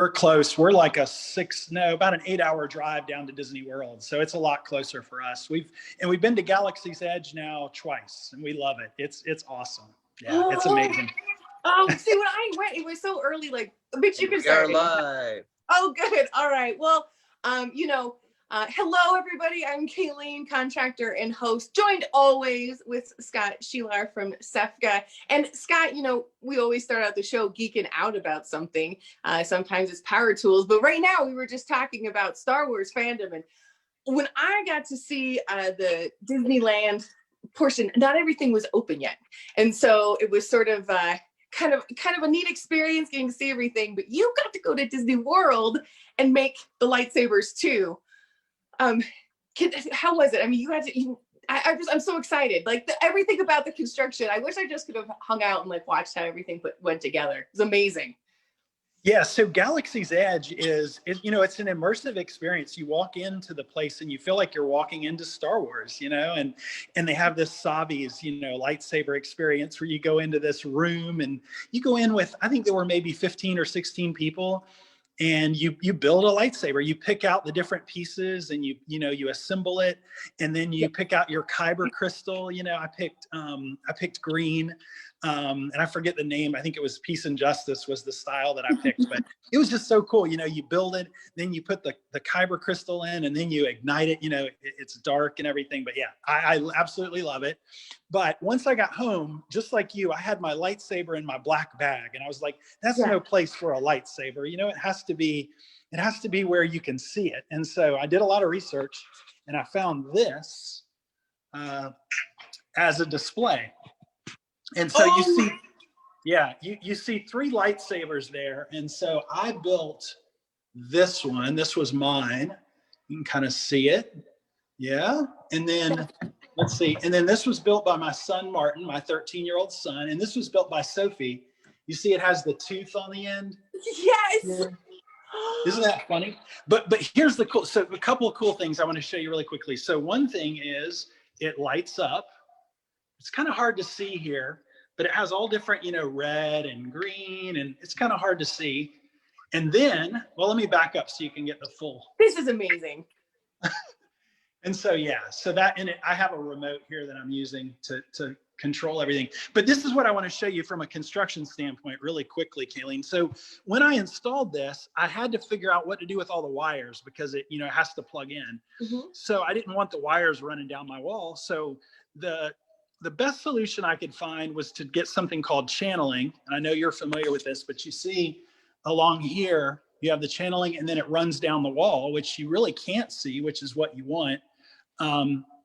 we're close. We're like about an 8-hour drive down to Disney World. So it's a lot closer for us. We've been to Galaxy's Edge now twice, and we love it. It's awesome. Yeah, it's amazing. Oh, see, when I went, it was so early. Like, bitch, you can start. Live. Oh, good. All right. Well, hello, everybody. I'm Kayleen, contractor and host, joined always with Scott Sheelar from SEFGA. And Scott, we always start out the show geeking out about something. Sometimes it's power tools, but right now we were just talking about Star Wars fandom. And when I got to see the Disneyland portion, not everything was open yet. And so it was sort of kind of a neat experience getting to see everything, but you got to go to Disney World and make the lightsabers too. How was it? I mean, I'm so excited. Like everything about the construction. I wish I just could have hung out and like watched how everything went together. It's amazing. Yeah, so Galaxy's Edge it's an immersive experience. You walk into the place and you feel like you're walking into Star Wars, and they have this Savi's, lightsaber experience where you go into this room and you go in with, I think there were maybe 15 or 16 people, and you build a lightsaber. You pick out the different pieces and you assemble it, and then you pick out your kyber crystal. I picked green. And I forget the name. I think it was Peace and Justice was the style that I picked, but it was just so cool. You build it, then you put the kyber crystal in, and then you ignite it. It's dark and everything, but yeah, I absolutely love it. But once I got home, just like you, I had my lightsaber in my black bag, and I was like, that's no place for a lightsaber. It has to be where you can see it. And so I did a lot of research, and I found this as a display. And so you see 3 lightsabers there. And so I built this one. This was mine. You can kind of see it. Yeah. And then let's see. And then this was built by my son, Martin, my 13-year-old son. And this was built by Sophie. You see it has the tooth on the end? Yes. Yeah. Isn't that funny? But here's a couple of cool things I want to show you really quickly. So one thing is it lights up. It's kind of hard to see here, but it has all different, red and green, and it's kind of hard to see. And then, well, let me back up so you can get the full. This is amazing. And so, I have a remote here that I'm using to control everything. But this is what I want to show you from a construction standpoint really quickly, Kayleen. So when I installed this, I had to figure out what to do with all the wires because it, has to plug in. Mm-hmm. So I didn't want the wires running down my wall. So the best solution I could find was to get something called channeling. And I know you're familiar with this, but you see along here, you have the channeling and then it runs down the wall, which you really can't see, which is what you want.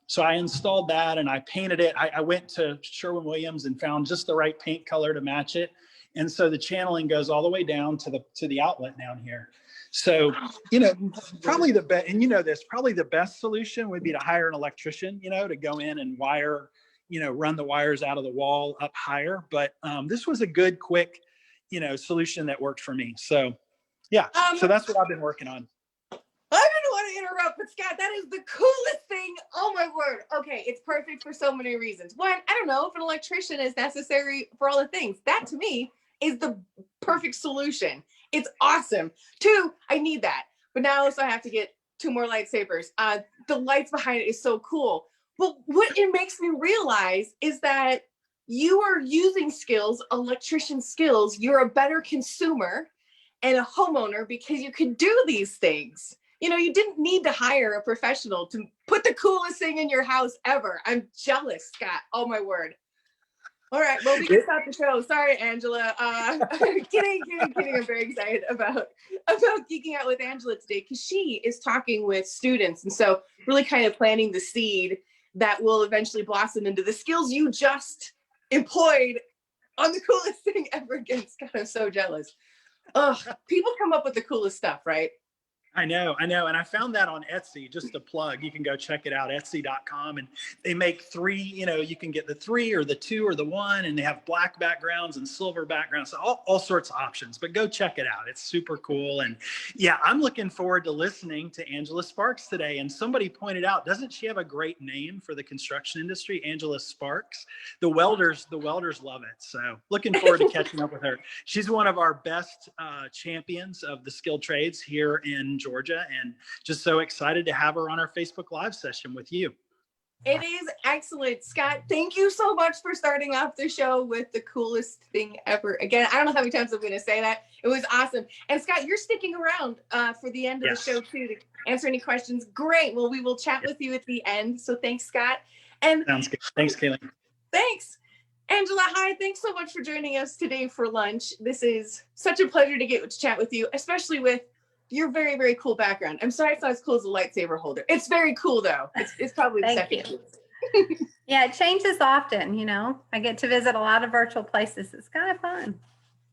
So I installed that and I painted it. I went to Sherwin-Williams and found just the right paint color to match it. And so the channeling goes all the way down to the outlet down here. So, probably probably the best solution would be to hire an electrician, to go in and wire, run the wires out of the wall up higher. But this was a good, quick, solution that worked for me. So, yeah, so that's what I've been working on. I didn't want to interrupt, but Scott, that is the coolest thing. Oh my word. Okay, it's perfect for so many reasons. One, I don't know if an electrician is necessary for all the things. That to me is the perfect solution. It's awesome. 2, I need that. But now I also have to get 2 more lightsabers. The lights behind it is so cool. But what it makes me realize is that you are using skills, electrician skills. You're a better consumer and a homeowner because you can do these things. You didn't need to hire a professional to put the coolest thing in your house ever. I'm jealous, Scott. Oh my word. All right, well, we can stop the show. Sorry, Angela. Kidding. I'm very excited about geeking out with Angela today because she is talking with students. And so really kind of planting the seed that will eventually blossom into the skills you just employed on the coolest thing ever again. Scott, I'm so jealous. Ugh, people come up with the coolest stuff, right? I know. And I found that on Etsy, just a plug. You can go check it out, etsy.com. And they make 3, you can get the 3 or the 2 or the 1, and they have black backgrounds and silver backgrounds, so all sorts of options. But go check it out. It's super cool. And yeah, I'm looking forward to listening to Angela Sparks today. And somebody pointed out, doesn't she have a great name for the construction industry, Angela Sparks? The welders love it. So looking forward to catching up with her. She's one of our best champions of the skilled trades here in Georgia, and just so excited to have her on our Facebook Live session with you. It is excellent. Scott, thank you so much for starting off the show with the coolest thing ever. Again, I don't know how many times I'm going to say that. It was awesome. And Scott, you're sticking around for the end of the show too to answer any questions. Great. Well, we will chat with you at the end. So thanks, Scott. And sounds good. Thanks, Kayleen. Thanks. Angela, hi. Thanks so much for joining us today for lunch. This is such a pleasure to get to chat with you, especially with your very, very cool background. I'm sorry it's not as cool as a lightsaber holder. It's very cool, though. It's probably the second coolest. Yeah, it changes often, I get to visit a lot of virtual places. It's kind of fun.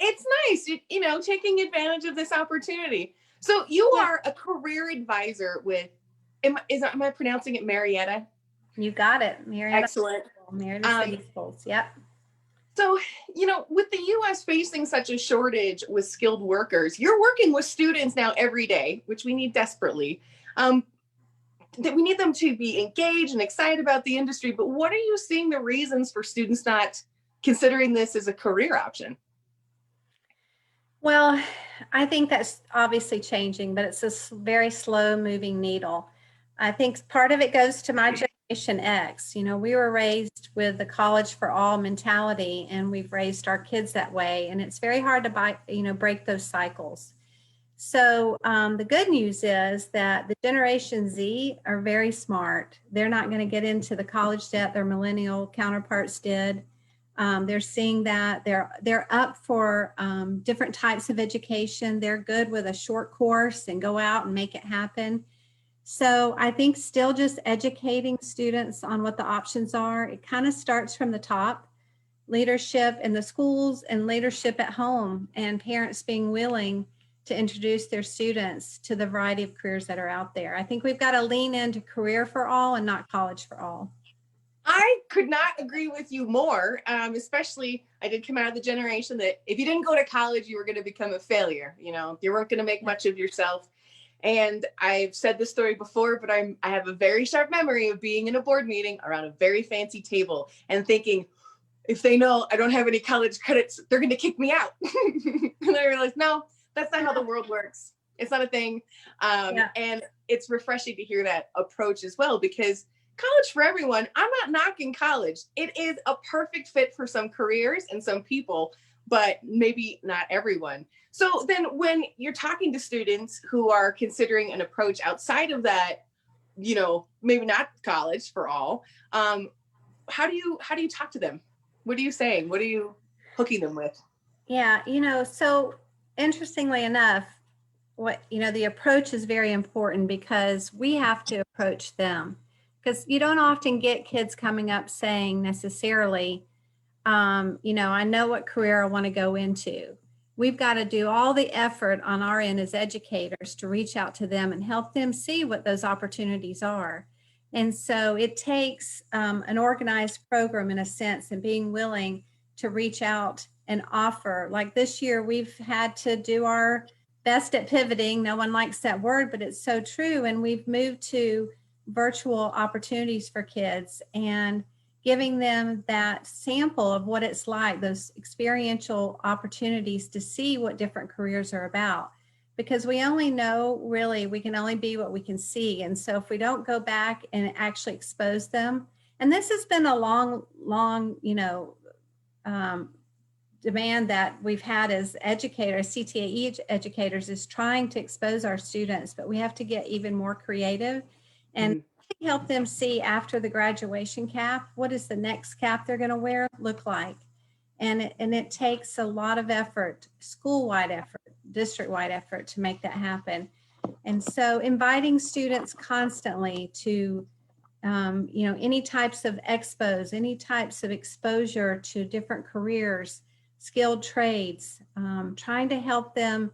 It's nice, taking advantage of this opportunity. So you are a career advisor with, am I pronouncing it Marietta? You got it. Marietta. Excellent. Marietta City Schools. Yep. So, with the U.S. facing such a shortage with skilled workers, you're working with students now every day, which we need desperately. That we need them to be engaged and excited about the industry. But what are you seeing the reasons for students not considering this as a career option? Well, I think that's obviously changing, but it's a very slow moving needle. I think part of it goes to my Generation X. We were raised with the college for all mentality, and we've raised our kids that way. And it's very hard to break those cycles. So the good news is that the Generation Z are very smart. They're not going to get into the college debt their millennial counterparts did. They're seeing that they're up for different types of education. They're good with a short course and go out and make it happen. So I think still just educating students on what the options are. It kind of starts from the top, leadership in the schools and leadership at home, and parents being willing to introduce their students to the variety of careers that are out there. I think we've got to lean into career for all and not college for all. I could not agree with you more, especially I did come out of the generation that if you didn't go to college, you were going to become a failure. You weren't going to make much of yourself. And I've said this story before, but I have a very sharp memory of being in a board meeting around a very fancy table and thinking, if they know I don't have any college credits, they're going to kick me out. And I realized, no, that's not how the world works. It's not a thing. And it's refreshing to hear that approach as well, because college for everyone, I'm not knocking college. It is a perfect fit for some careers and some people, but maybe not everyone. So then when you're talking to students who are considering an approach outside of that, maybe not college for all, how do you talk to them? What are you saying? What are you hooking them with? Yeah, so interestingly enough, the approach is very important because we have to approach them, because you don't often get kids coming up saying necessarily, I know what career I want to go into. We've got to do all the effort on our end as educators to reach out to them and help them see what those opportunities are. And so it takes an organized program in a sense, and being willing to reach out and offer. Like this year, we've had to do our best at pivoting. No one likes that word, but it's so true. And we've moved to virtual opportunities for kids and giving them that sample of what it's like, those experiential opportunities to see what different careers are about. Because we only know, really, we can only be what we can see. And so if we don't go back and actually expose them, and this has been a long, demand that we've had as educators, CTAE educators, is trying to expose our students, but we have to get even more creative and help them see after the graduation cap, what does the next cap they're going to wear look like? And it takes a lot of effort, school-wide effort, district-wide effort to make that happen. And so inviting students constantly to, any types of expos, any types of exposure to different careers, skilled trades, trying to help them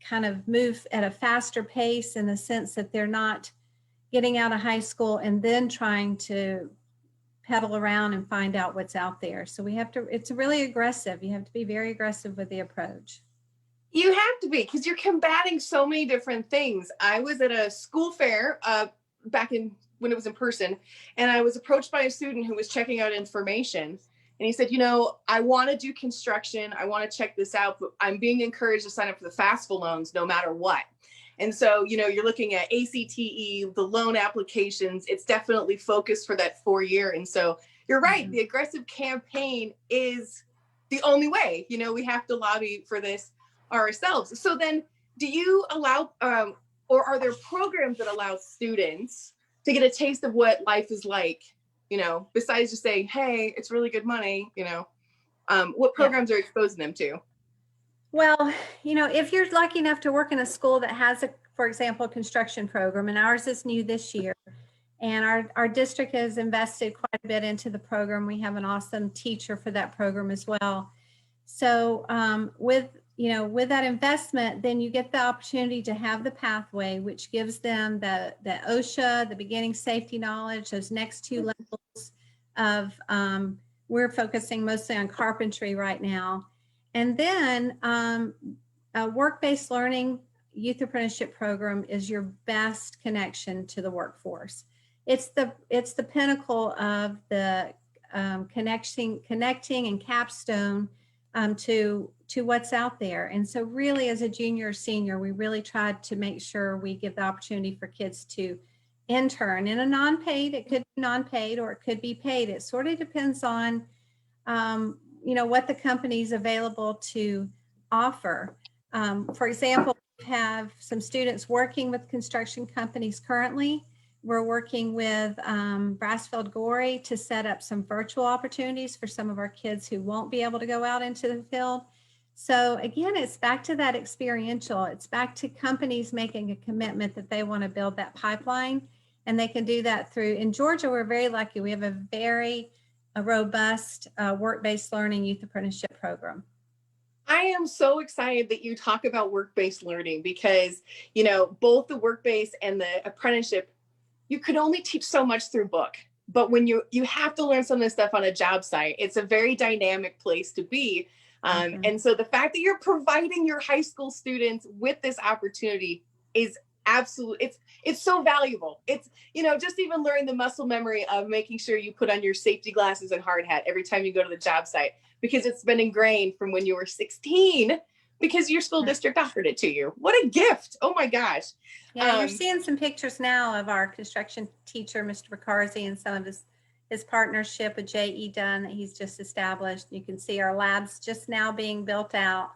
kind of move at a faster pace in the sense that they're not getting out of high school and then trying to pedal around and find out what's out there. So we have to, it's really aggressive. You have to be very aggressive with the approach. You have to be, because you're combating so many different things. I was at a school fair back in when it was in person, and I was approached by a student who was checking out information. And he said, you know, I want to do construction. I want to check this out, but I'm being encouraged to sign up for the FAFSA loans no matter what. And so, you know, you're looking at ACTE, the loan applications. It's definitely focused for that 4-year. And so you're right. The aggressive campaign is the only way. You know, we have to lobby for this ourselves. So then do you allow, or are there programs that allow students to get a taste of what life is like, you know, besides just saying, hey, it's really good money, you know, what programs are exposing them to? Well, you know, if you're lucky enough to work in a school that has, for example, a construction program, and ours is new this year, and our district has invested quite a bit into the program. We have an awesome teacher for that program as well. So with that investment, then you get the opportunity to have the pathway, which gives them the OSHA, the beginning safety knowledge, those next 2 levels of, we're focusing mostly on carpentry right now. And then a work-based learning youth apprenticeship program is your best connection to the workforce. It's the pinnacle of the connecting and capstone to what's out there. And so really as a junior or senior, we really tried to make sure we give the opportunity for kids to intern in a non-paid, it could be non-paid or it could be paid. It sort of depends on you know, what the company's available to offer. For example, we have some students working with construction companies currently. We're working with Brassfield Gorey to set up some virtual opportunities for some of our kids who won't be able to go out into the field. So again, it's back to that experiential. It's back to companies making a commitment that they want to build that pipeline, and they can do that through, in Georgia, we're very lucky. We have a very robust work-based learning youth apprenticeship program. I am so excited that you talk about work-based learning because, you know, both the work-based and the apprenticeship, you could only teach so much through book. But when you have to learn some of this stuff on a job site, it's a very dynamic place to be. And so the fact that you're providing your high school students with this opportunity is absolutely, it's so valuable. It's, you know, just even learning the muscle memory of making sure you put on your safety glasses and hard hat every time you go to the job site, because it's been ingrained from when you were 16 because your school district offered it to you. What a gift. Oh my gosh. Yeah, you're seeing some pictures now of our construction teacher, Mr. Riccarzi, and some of his partnership with J.E. Dunn that he's just established. You can see our labs just now being built out.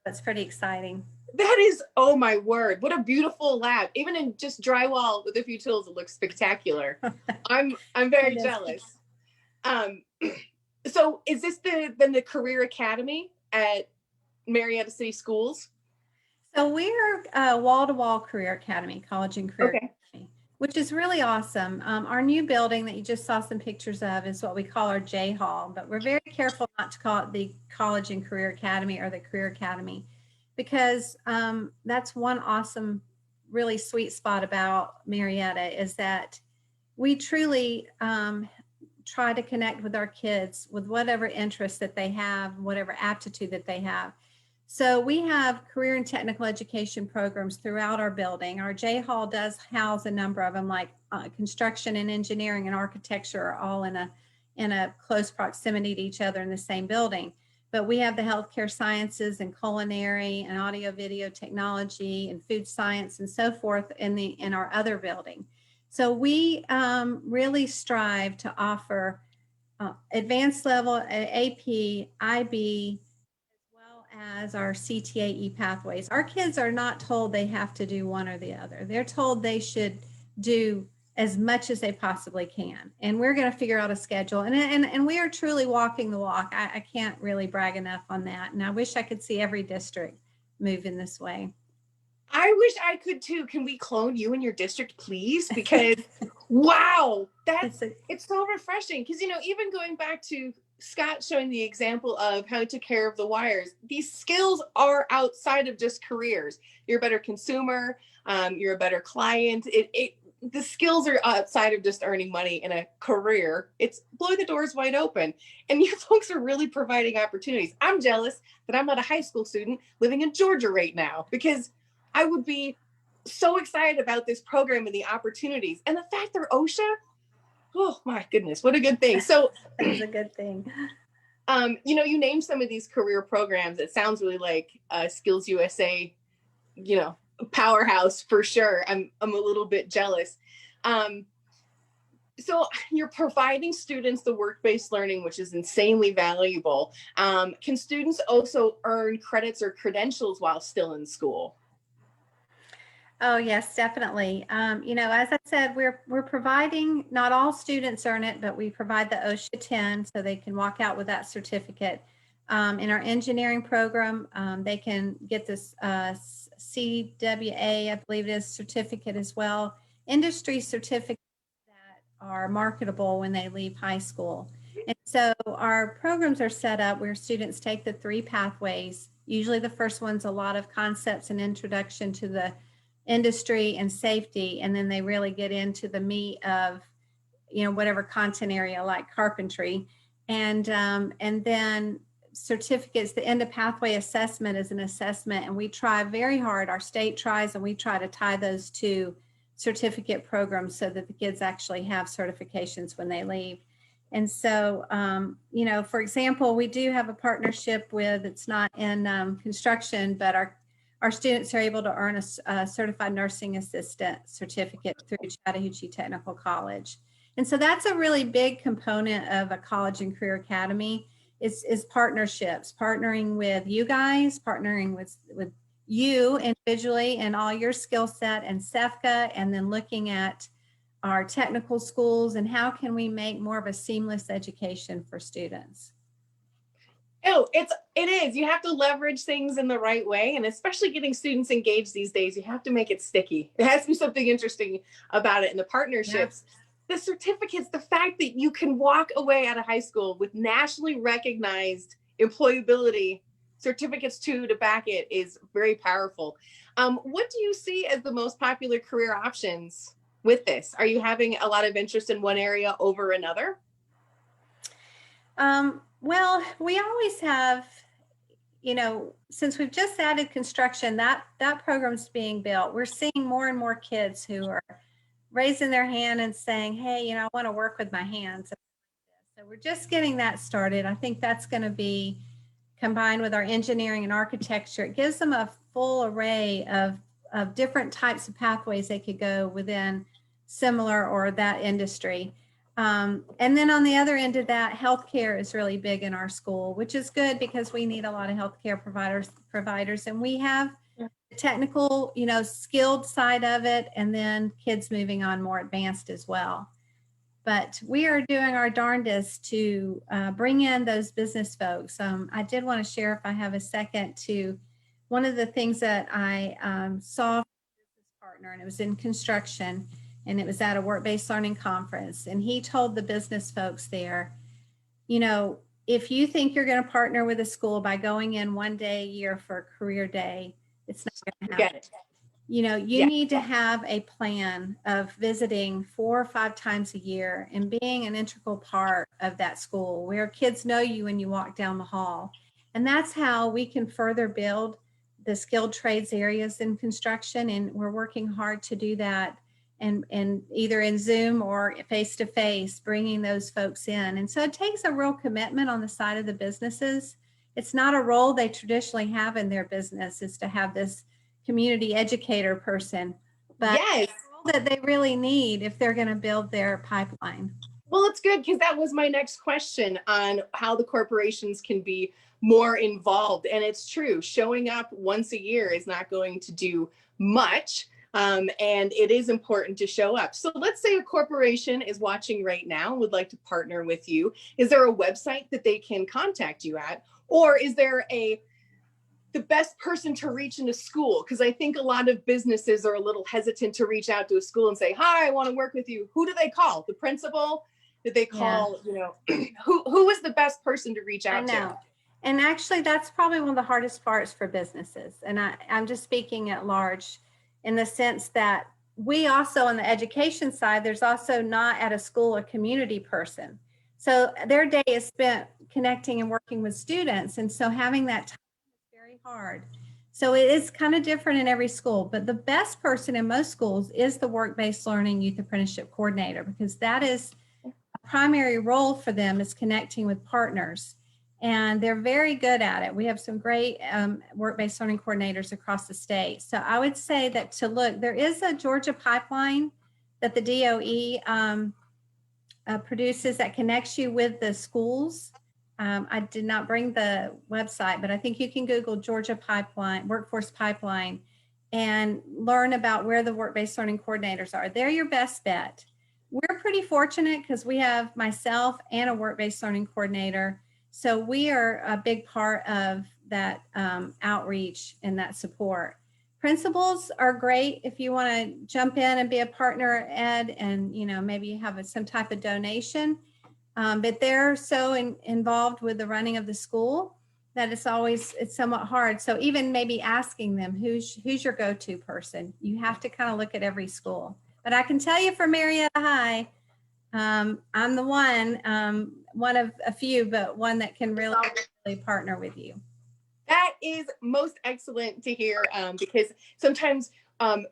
That's pretty exciting. That is, oh my word, what a beautiful lab. Even in just drywall with a few tools, it looks spectacular. I'm very jealous. So is this then the Career Academy at Marietta City Schools? So we're a wall-to-wall career academy, college and career academy, which is really awesome. Our new building that you just saw some pictures of is what we call our J Hall, but we're very careful not to call it the College and Career Academy or the Career Academy, because that's one awesome, really sweet spot about Marietta is that we truly try to connect with our kids with whatever interest that they have, whatever aptitude that they have. So we have career and technical education programs throughout our building. Our J Hall does house a number of them, like construction and engineering and architecture are all in a close proximity to each other in the same building. But we have the healthcare sciences and culinary and audio video technology and food science and so forth in our other building. So we really strive to offer advanced level AP, IB, as our CTAE pathways. Our kids are not told they have to do one or the other. They're told they should do as much as they possibly can. And we're going to figure out a schedule. And we are truly walking the walk. I can't really brag enough on that. And I wish I could see every district move in this way. I wish I could too. Can we clone you in your district, please? Because wow, it's so refreshing. Because, you know, even going back to Scott showing the example of how he took care of the wires. These skills are outside of just careers. You're a better consumer. You're a better client. The skills are outside of just earning money in a career. It's blowing the doors wide open. And you folks are really providing opportunities. I'm jealous that I'm not a high school student living in Georgia right now, because I would be so excited about this program and the opportunities. And the fact they're OSHA, oh my goodness, what a good thing. So That's a good thing. you know, you named some of these career programs. It sounds really like Skills USA, you know, powerhouse for sure. I'm a little bit jealous. So you're providing students the work-based learning, which is insanely valuable. Can students also earn credits or credentials while still in school? Oh, yes, definitely. You know, as I said, we're providing, not all students earn it, but we provide the OSHA 10 so they can walk out with that certificate. In our engineering program, they can get this CWA, I believe it is, certificate as well. Industry certificates that are marketable when they leave high school. And so our programs are set up where students take the 3 pathways. Usually the first one's a lot of concepts and introduction to the industry and safety, and then they really get into the meat of, you know, whatever content area like carpentry, and then certificates. The end of pathway assessment is an assessment, and we try very hard, our state tries, and we try to tie those to certificate programs so that the kids actually have certifications when they leave. And so, you know, for example, we do have a partnership with, it's not in construction, but our students are able to earn a certified nursing assistant certificate through Chattahoochee Technical College. And so that's a really big component of a college and career academy is partnerships, partnering with you guys, partnering with you individually and all your skill set and SEFCA, and then looking at our technical schools and how can we make more of a seamless education for students. Oh, it is. You have to leverage things in the right way. And especially getting students engaged these days, you have to make it sticky. It has to be something interesting about it. And the partnerships, the certificates, the fact that you can walk away out of high school with nationally recognized employability certificates to back it is very powerful. What do you see as the most popular career options with this? Are you having a lot of interest in one area over another? Well, we always have, you know, since we've just added construction, that program's being built. We're seeing more and more kids who are raising their hand and saying, hey, you know, I want to work with my hands. So we're just getting that started. I think that's going to be combined with our engineering and architecture. It gives them a full array of different types of pathways they could go within similar or that industry. And then on the other end of that, healthcare is really big in our school, which is good because we need a lot of healthcare providers, and we have the technical, you know, skilled side of it, and then kids moving on more advanced as well. But we are doing our darndest to bring in those business folks. I did want to share, if I have a second, to one of the things that I saw from a business partner, and it was in construction, and it was at a work-based learning conference. And he told the business folks there, you know, if you think you're going to partner with a school by going in one day a year for a career day, it's not going to happen. You know, you need to have a plan of visiting 4 or 5 times a year and being an integral part of that school where kids know you when you walk down the hall. And that's how we can further build the skilled trades areas in construction. And we're working hard to do that. And either in Zoom or face-to-face, bringing those folks in. And so it takes a real commitment on the side of the businesses. It's not a role they traditionally have in their business, is to have this community educator person, but it's a role that they really need if they're going to build their pipeline. Well, it's good, because that was my next question on how the corporations can be more involved. And it's true, showing up once a year is not going to do much. And it is important to show up. So let's say a corporation is watching right now and would like to partner with you. Is there a website that they can contact you at? Or is there the best person to reach in a school? Because I think a lot of businesses are a little hesitant to reach out to a school and say, hi, I want to work with you. Who do they call? The principal? Did they call, you know, who was the best person to reach out to? I know. And actually, that's probably one of the hardest parts for businesses. And I'm just speaking at large in the sense that we also, on the education side, there's also not at a school a community person. So their day is spent connecting and working with students. And so having that time is very hard. So it is kind of different in every school. But the best person in most schools is the work-based learning youth apprenticeship coordinator, because that is a primary role for them, is connecting with partners. And they're very good at it. We have some great work-based learning coordinators across the state. So I would say that to look, there is a Georgia pipeline that the DOE produces that connects you with the schools. I did not bring the website, but I think you can Google Georgia pipeline, workforce pipeline, and learn about where the work-based learning coordinators are. They're your best bet. We're pretty fortunate because we have myself and a work-based learning coordinator. So we are a big part of that outreach and that support. Principals are great if you want to jump in and be a partner, Ed, and maybe have some type of donation. But they're so involved with the running of the school that it's somewhat hard. So even maybe asking them who's your go-to person, you have to kind of look at every school. But I can tell you for Marietta High, I'm the one of a few, but one that can really partner with you. That is most excellent to hear, because sometimes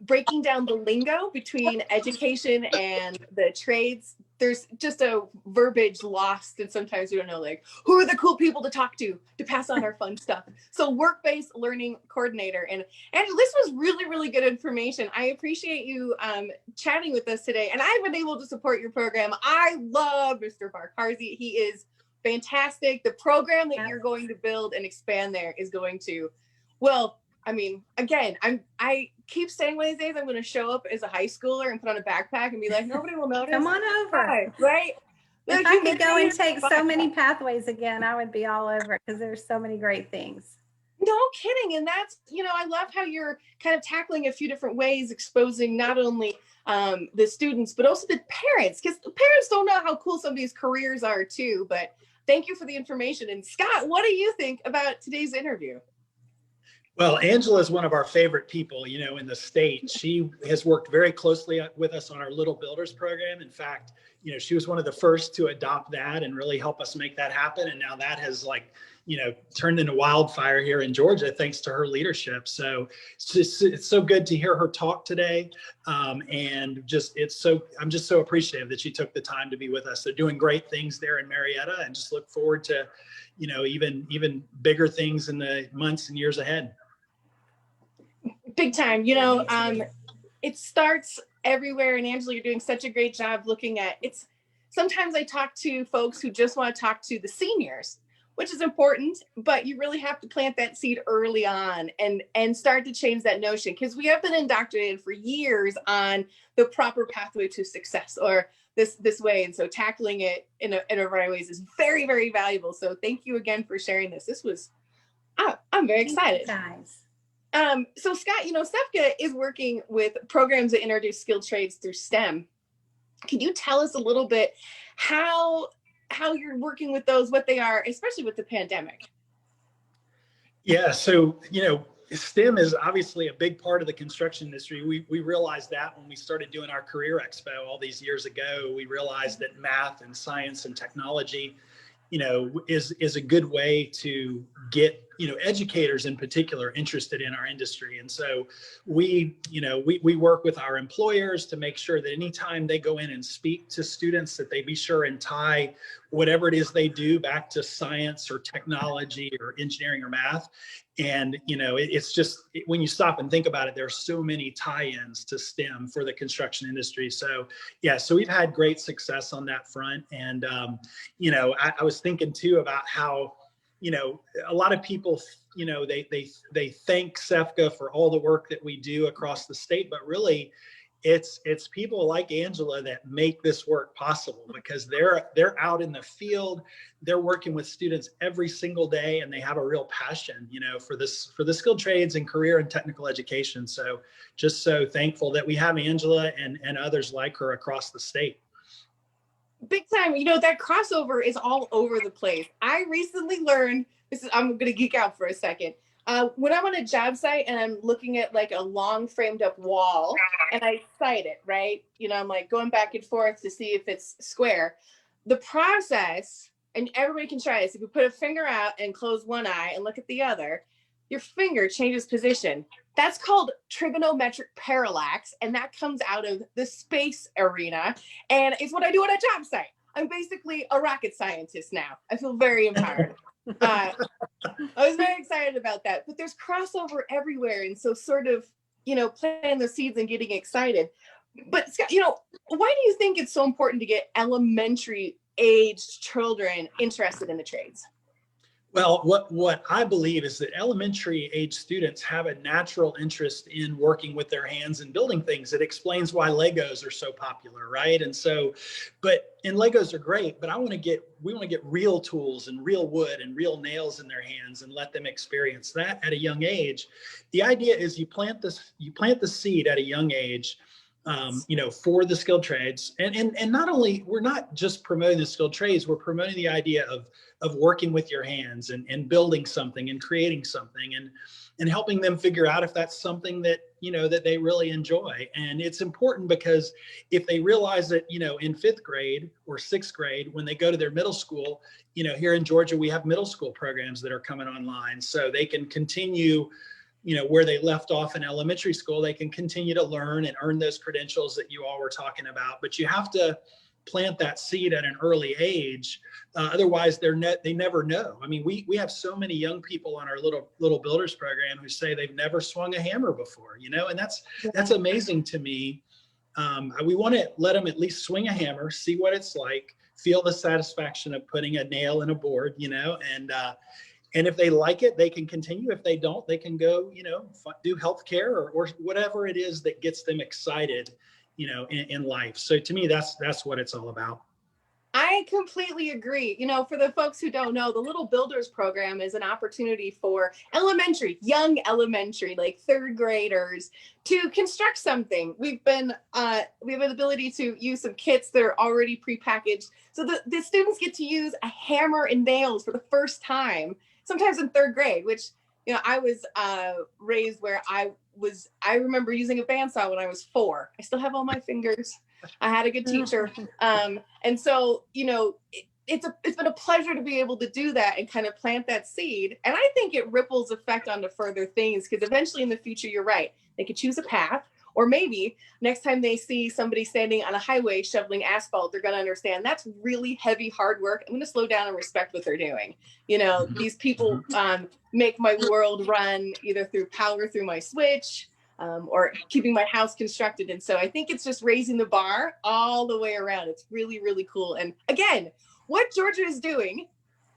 breaking down the lingo between education and the trades, there's just a verbiage lost, and sometimes we don't know, like, who are the cool people to talk to pass on our fun stuff. So work-based learning coordinator. And this was really, really good information. I appreciate you chatting with us today, and I've been able to support your program. I love Mr. Farkarzy. He is fantastic. The program that you're going to build and expand there is going to, well, I mean, again, I keep saying one of these days I'm going to show up as a high schooler and put on a backpack and be like, nobody will notice. Come on over. Right? If I could go and take so many pathways again, I would be all over it because there's so many great things. No kidding. And that's, I love how you're kind of tackling a few different ways, exposing not only the students, but also the parents, because the parents don't know how cool some of these careers are too. But thank you for the information. And Scott, what do you think about today's interview? Well, Angela is one of our favorite people, in the state. She has worked very closely with us on our Little Builders program. In fact, she was one of the first to adopt that and really help us make that happen. And now that has turned into wildfire here in Georgia, thanks to her leadership. So it's so good to hear her talk today. And I'm just so appreciative that she took the time to be with us. They're doing great things there in Marietta, and just look forward to, even bigger things in the months and years ahead. Big time. It starts everywhere. And Angela, you're doing such a great job looking at it. Sometimes I talk to folks who just want to talk to the seniors, which is important, but you really have to plant that seed early on and start to change that notion, because we have been indoctrinated for years on the proper pathway to success, or this way. And so tackling it in a right of ways is very, very valuable. So thank you again for sharing this. I'm very excited. Guys. So Scott, SEPCA is working with programs that introduce skilled trades through STEM. Can you tell us a little bit how you're working with those, what they are, especially with the pandemic? Yeah, so, STEM is obviously a big part of the construction industry. We realized that when we started doing our Career Expo all these years ago. We realized that math and science and technology, is a good way to get, educators in particular interested in our industry. And so we work with our employers to make sure that anytime they go in and speak to students, that they be sure and tie whatever it is they do back to science or technology or engineering or math. And, it's just, when you stop and think about it, there's so many tie-ins to STEM for the construction industry. So, yeah, so we've had great success on that front. And, I was thinking too about how, a lot of people, they thank SEPCA for all the work that we do across the state, but really it's people like Angela that make this work possible, because they're out in the field, they're working with students every single day, and they have a real passion, for the skilled trades and career and technical education. So just so thankful that we have Angela and others like her across the state. big time. That crossover is all over the place. I recently learned I'm going to geek out for a second. When I'm on a job site and I'm looking at like a long framed up wall and I sight it, right? I'm like going back and forth to see if it's square. The process, and everybody can try this, if you put a finger out and close one eye and look at the other, your finger changes position. That's called trigonometric parallax, and that comes out of the space arena, and it's what I do on a job site. I'm basically a rocket scientist now. I feel very empowered. I was very excited about that, but there's crossover everywhere, and so sort of, planting the seeds and getting excited. But Scott, why do you think it's so important to get elementary aged children interested in the trades? Well, what I believe is that elementary age students have a natural interest in working with their hands and building things. It explains why Legos are so popular, right? And Legos are great, but we want to get real tools and real wood and real nails in their hands and let them experience that at a young age. The idea is you plant the seed at a young age, for the skilled trades. And not only, we're not just promoting the skilled trades, we're promoting the idea of working with your hands and building something and creating something and helping them figure out if that's something that, that they really enjoy. And it's important because if they realize that, in 5th grade or 6th grade, when they go to their middle school, here in Georgia, we have middle school programs that are coming online, so they can continue where they left off in elementary school. They can continue to learn and earn those credentials that you all were talking about. But you have to plant that seed at an early age. Otherwise, they never know. I mean, we have so many young people on our little builders program who say they've never swung a hammer before, and that's amazing to me. We want to let them at least swing a hammer, see what it's like, feel the satisfaction of putting a nail in a board, and if they like it, they can continue. If they don't, they can go, do healthcare or whatever it is that gets them excited, in life. So to me, that's what it's all about. I completely agree. For the folks who don't know, the Little Builders program is an opportunity for young elementary, like 3rd graders, to construct something. We have the ability to use some kits that are already prepackaged. So the students get to use a hammer and nails for the first time, sometimes in 3rd grade, which, I was raised where I remember using a bandsaw when I was 4. I still have all my fingers. I had a good teacher. And so, it's been a pleasure to be able to do that and kind of plant that seed. And I think it ripples effect onto further things, because eventually in the future, you're right, they could choose a path, or maybe next time they see somebody standing on a highway shoveling asphalt, they're going to understand that's really heavy, hard work. I'm going to slow down and respect what they're doing. These people make my world run either through power through my switch, or keeping my house constructed. And so I think it's just raising the bar all the way around. It's really, really cool. And again, what Georgia is doing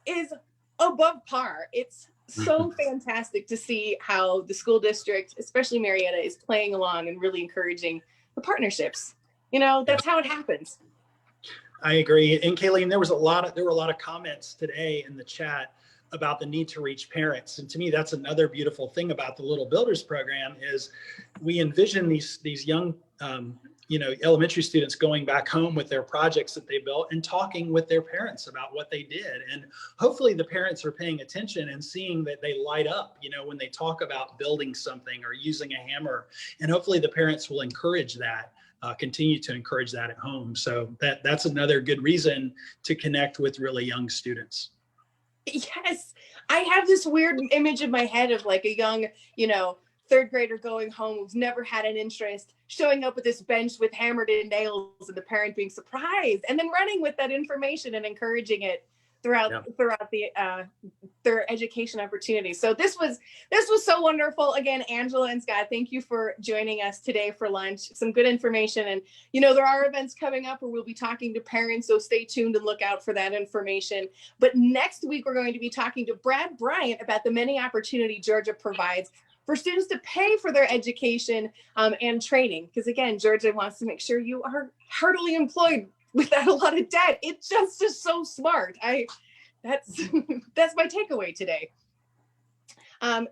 is above par. It's so fantastic to see how the school district, especially Marietta, is playing along and really encouraging the partnerships. That's how it happens. I agree. And Kayleen, there were a lot of comments today in the chat about the need to reach parents. And to me, that's another beautiful thing about the Little Builders program is we envision these young, elementary students going back home with their projects that they built and talking with their parents about what they did. And hopefully the parents are paying attention and seeing that they light up, when they talk about building something or using a hammer. And hopefully the parents will encourage that, continue to encourage that at home. So that's another good reason to connect with really young students. Yes, I have this weird image in my head of like a young, 3rd grader going home who's never had an interest, showing up at this bench with hammered in nails and the parent being surprised, and then running with that information and encouraging it throughout their education opportunities. So this was so wonderful. Again, Angela and Scott, thank you for joining us today for lunch. Some good information. And, there are events coming up where we'll be talking to parents, so stay tuned and look out for that information. But next week, we're going to be talking to Brad Bryant about the many opportunity Georgia provides for students to pay for their education and training. Because again, Georgia wants to make sure you are heartily employed without a lot of debt. It just is so smart. That's my takeaway today.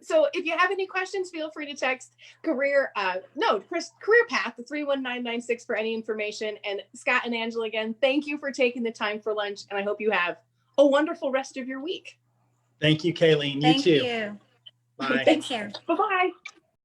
So if you have any questions, feel free to text career path, the 31996 for any information. And Scott and Angela, again, thank you for taking the time for lunch. And I hope you have a wonderful rest of your week. Thank you, Kayleen. You Thank too. you. Bye. Take care. Bye-bye.